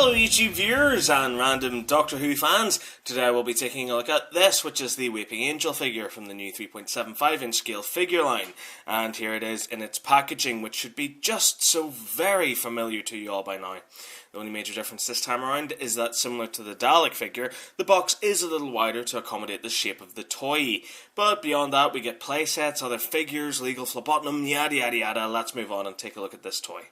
Hello YouTube viewers and random Doctor Who fans. Today we'll be taking a look at this, which is the Weeping Angel figure from the new 3.75 inch scale figure line. And here it is in its packaging, which should be just so very familiar to you all by now. The only major difference this time around is that, similar to the Dalek figure, the box is a little wider to accommodate the shape of the toy. But beyond that, we get playsets, other figures, legal phlebotomy, yada yada yada. Let's move on and take a look at this toy.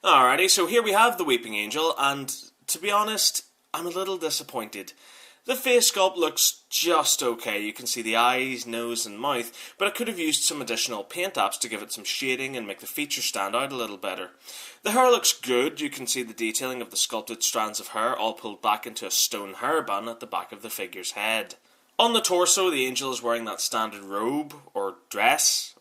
Alrighty, so here we have the Weeping Angel, and to be honest, I'm a little disappointed. The face sculpt looks just okay. You can see the eyes, nose and mouth, but it could have used some additional paint apps to give it some shading and make the features stand out a little better. The hair looks good. You can see the detailing of the sculpted strands of hair all pulled back into a stone hairband at the back of the figure's head. On the torso, the angel is wearing that standard robe, or dress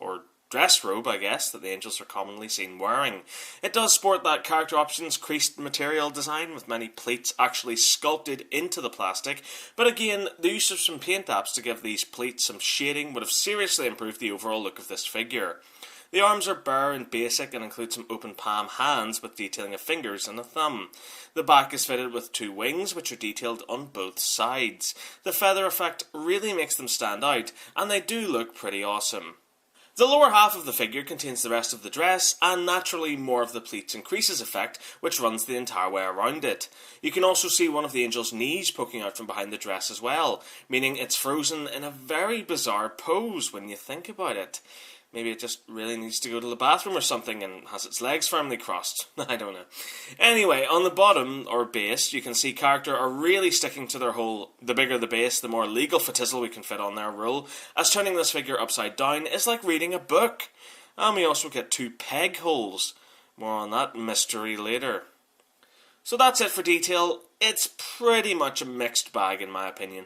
robe, I guess, that the angels are commonly seen wearing. It does sport that character options creased material design with many pleats actually sculpted into the plastic, but again, the use of some paint apps to give these pleats some shading would have seriously improved the overall look of this figure. The arms are bare and basic and include some open palm hands with detailing of fingers and a thumb. The back is fitted with two wings which are detailed on both sides. The feather effect really makes them stand out, and they do look pretty awesome. The lower half of the figure contains the rest of the dress, and naturally more of the pleats and creases effect, which runs the entire way around it. You can also see one of the angel's knees poking out from behind the dress as well, meaning it's frozen in a very bizarre pose when you think about it. Maybe it just really needs to go to the bathroom or something and has its legs firmly crossed. I don't know. Anyway, on the bottom, or base, you can see character are really sticking to their whole the bigger the base, the more legal fatizzle we can fit on their rule, as turning this figure upside down is like reading a book. And we also get two peg holes. More on that mystery later. So that's it for detail. It's pretty much a mixed bag in my opinion.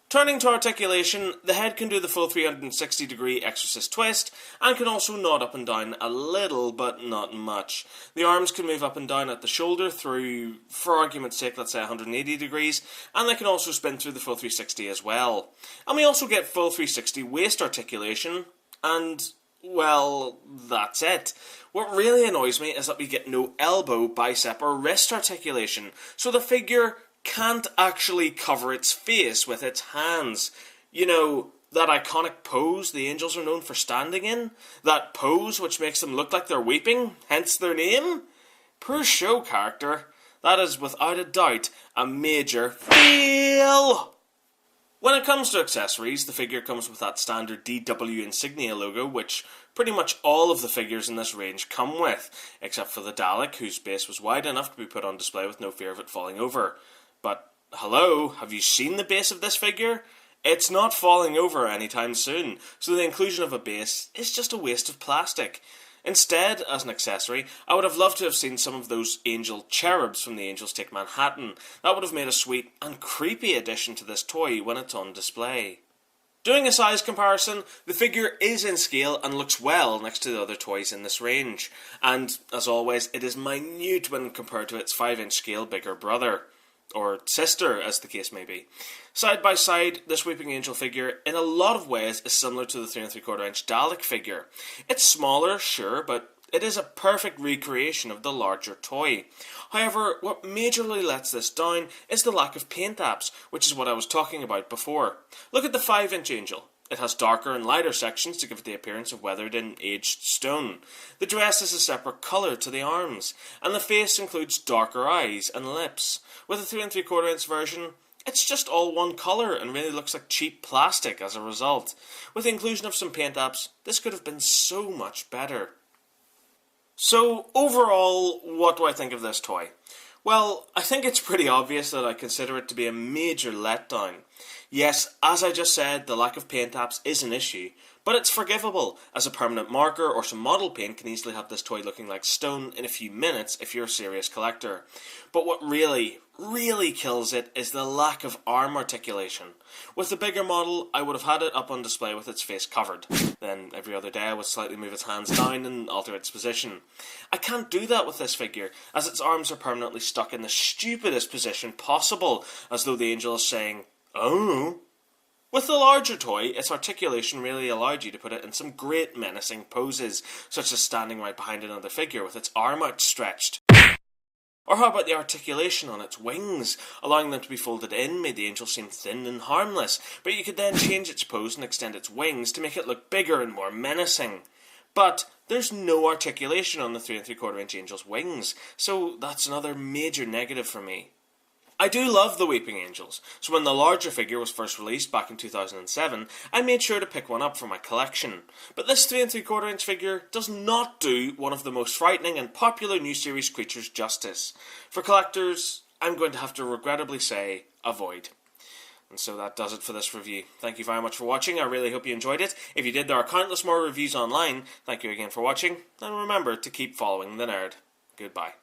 Turning to articulation, the head can do the full 360 degree exorcist twist, and can also nod up and down a little, but not much. The arms can move up and down at the shoulder through, for argument's sake, let's say 180 degrees, and they can also spin through the full 360 as well. And we also get full 360 waist articulation, and, well, that's it. What really annoys me is that we get no elbow, bicep, or wrist articulation, so the figure can't actually cover its face with its hands. You know, that iconic pose the angels are known for standing in? That pose which makes them look like they're weeping, hence their name? Poor show character. That is without a doubt a major fail. When it comes to accessories, the figure comes with that standard DW insignia logo, which pretty much all of the figures in this range come with, except for the Dalek, whose base was wide enough to be put on display with no fear of it falling over. But, hello, have you seen the base of this figure? It's not falling over anytime soon, so the inclusion of a base is just a waste of plastic. Instead, as an accessory, I would have loved to have seen some of those angel cherubs from the Angels Take Manhattan. That would have made a sweet and creepy addition to this toy when it's on display. Doing a size comparison, the figure is in scale and looks well next to the other toys in this range. And, as always, it is minute when compared to its 5-inch scale bigger brother. Or sister, as the case may be. Side by side, this Weeping Angel figure, in a lot of ways, is similar to the 3 3/4 inch Dalek figure. It's smaller, sure, but it is a perfect recreation of the larger toy. However, what majorly lets this down is the lack of paint apps, which is what I was talking about before. Look at the 5-inch Angel. It has darker and lighter sections to give it the appearance of weathered and aged stone. The dress is a separate colour to the arms, and the face includes darker eyes and lips. With the 3 3/4 inch version, it's just all one colour and really looks like cheap plastic as a result. With the inclusion of some paint apps, this could have been so much better. So, overall, what do I think of this toy? Well, I think it's pretty obvious that I consider it to be a major letdown. Yes, as I just said, the lack of paint apps is an issue, but it's forgivable, as a permanent marker or some model paint can easily have this toy looking like stone in a few minutes if you're a serious collector. But what really kills it is the lack of arm articulation. With the bigger model, I would have had it up on display with its face covered. Then every other day I would slightly move its hands down and alter its position. I can't do that with this figure, as its arms are permanently stuck in the stupidest position possible, as though the angel is saying, "Oh." With the larger toy, its articulation really allowed you to put it in some great menacing poses, such as standing right behind another figure with its arm outstretched. Or how about the articulation on its wings? Allowing them to be folded in made the angel seem thin and harmless, but you could then change its pose and extend its wings to make it look bigger and more menacing. But there's no articulation on the 3 3/4 inch angel's wings, so that's another major negative for me. I do love the Weeping Angels, so when the larger figure was first released back in 2007, I made sure to pick one up for my collection. But this 3 3/4 inch figure does not do one of the most frightening and popular new series creatures justice. For collectors, I'm going to have to regrettably say, avoid. And so that does it for this review. Thank you very much for watching. I really hope you enjoyed it. If you did, there are countless more reviews online. Thank you again for watching, and remember to keep following the nerd. Goodbye.